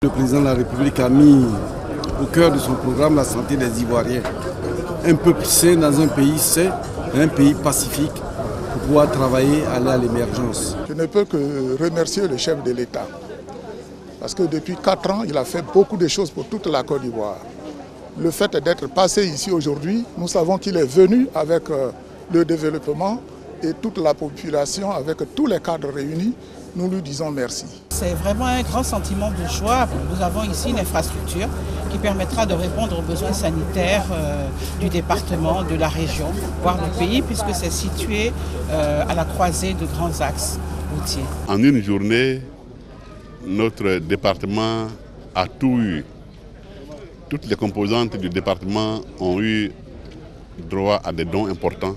Le président de la République a mis au cœur de son programme la santé des Ivoiriens. Un peuple sain dans un pays sain, un pays pacifique pour pouvoir travailler, aller à l'émergence. Je ne peux que remercier le chef de l'État parce que depuis 4 ans, il a fait beaucoup de choses pour toute la Côte d'Ivoire. Le fait d'être passé ici aujourd'hui, nous savons qu'il est venu avec le développement et toute la population, avec tous les cadres réunis, nous lui disons merci. C'est vraiment un grand sentiment de joie. Nous avons ici une infrastructure qui permettra de répondre aux besoins sanitaires du département, de la région, voire du pays, puisque c'est situé à la croisée de grands axes routiers. En une journée, notre département a tout eu. Toutes les composantes du département ont eu droit à des dons importants.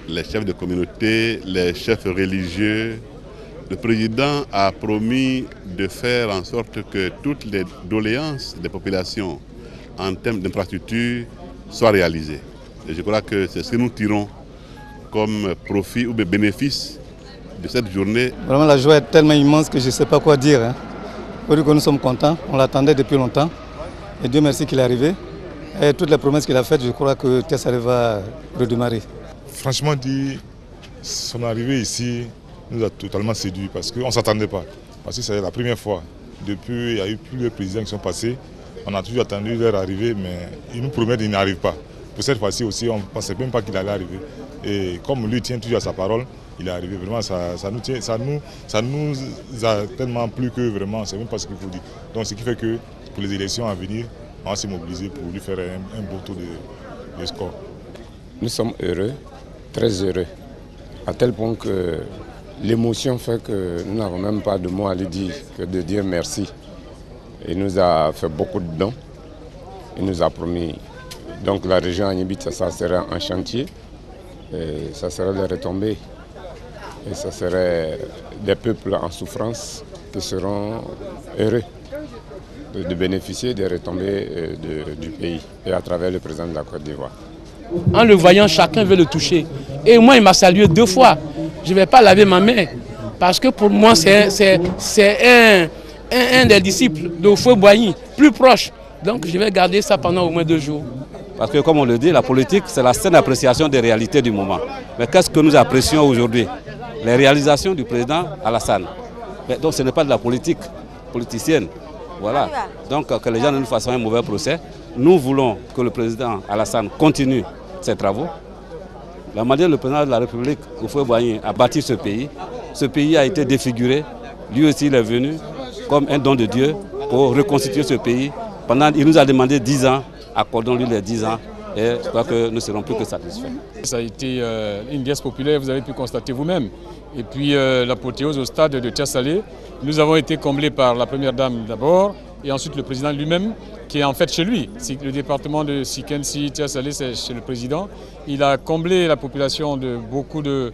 Les chefs de communauté, les chefs religieux. Le président a promis de faire en sorte que toutes les doléances des populations en termes d'infrastructures soient réalisées. Et je crois que c'est ce que nous tirons comme profit ou bénéfice de cette journée. Vraiment la joie est tellement immense que je ne sais pas quoi dire. Nous sommes contents, on l'attendait depuis longtemps. Et Dieu merci qu'il est arrivé. Et toutes les promesses qu'il a faites, je crois que Thiès va redémarrer. Franchement dit, son arrivée ici nous a totalement séduit parce qu'on ne s'attendait pas. Parce que c'est la première fois. Depuis, il y a eu plusieurs présidents qui sont passés. On a toujours attendu leur arrivée, mais ils nous promettent qu'ils n'arrivent pas. Pour cette fois-ci aussi, on ne pensait même pas qu'il allait arriver. Et comme lui tient toujours à sa parole, il est arrivé. Vraiment, ça nous a tellement plu que vraiment, c'est même pas ce qu'il faut dire. Donc ce qui fait que pour les élections à venir, on va se mobiliser pour lui faire un beau tour de score. Nous sommes heureux, très heureux, à tel point que l'émotion fait que nous n'avons même pas de mots à lui dire que de dire merci. Il nous a fait beaucoup de dons. Il nous a promis. Donc la région Agnibita, ça sera un chantier. Et ça serait des retombées. Et ça serait des peuples en souffrance qui seront heureux de bénéficier des retombées du pays et à travers le président de la Côte d'Ivoire. En le voyant, chacun veut le toucher. Et moi, il m'a salué 2 fois. Je ne vais pas laver ma main parce que pour moi, c'est un des disciples de Feu-Boigny, plus proche. Donc je vais garder ça pendant au moins 2 jours. Parce que comme on le dit, la politique, c'est la saine appréciation des réalités du moment. Mais qu'est-ce que nous apprécions aujourd'hui? Les réalisations du président Alassane. Donc ce n'est pas de la politique politicienne. Voilà. Donc que les gens ne nous fassent un mauvais procès. Nous voulons que le président Alassane continue ses travaux. La manière dont le président de la République, Houphouët-Boigny, a bâti ce pays a été défiguré. Lui aussi, il est venu comme un don de Dieu pour reconstituer ce pays. Il nous a demandé 10 ans, accordons-lui les 10 ans et je crois que nous ne serons plus que satisfaits. Ça a été une pièce populaire, vous avez pu constater vous-même. Et puis l'apothéose au stade de Thiès-Salé. Nous avons été comblés par la première dame d'abord et ensuite le président lui-même qui est en fait chez lui. Le département de Sikensi, Thiès-Salé, c'est chez le président. Il a comblé la population de beaucoup de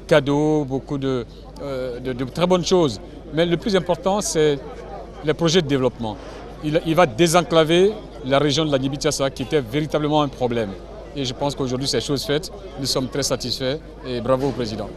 cadeaux, beaucoup de très bonnes choses. Mais le plus important, c'est les projets de développement. Il va désenclaver la région de la Guinée-Bissau qui était véritablement un problème. Et je pense qu'aujourd'hui, c'est chose faite. Nous sommes très satisfaits et bravo au président.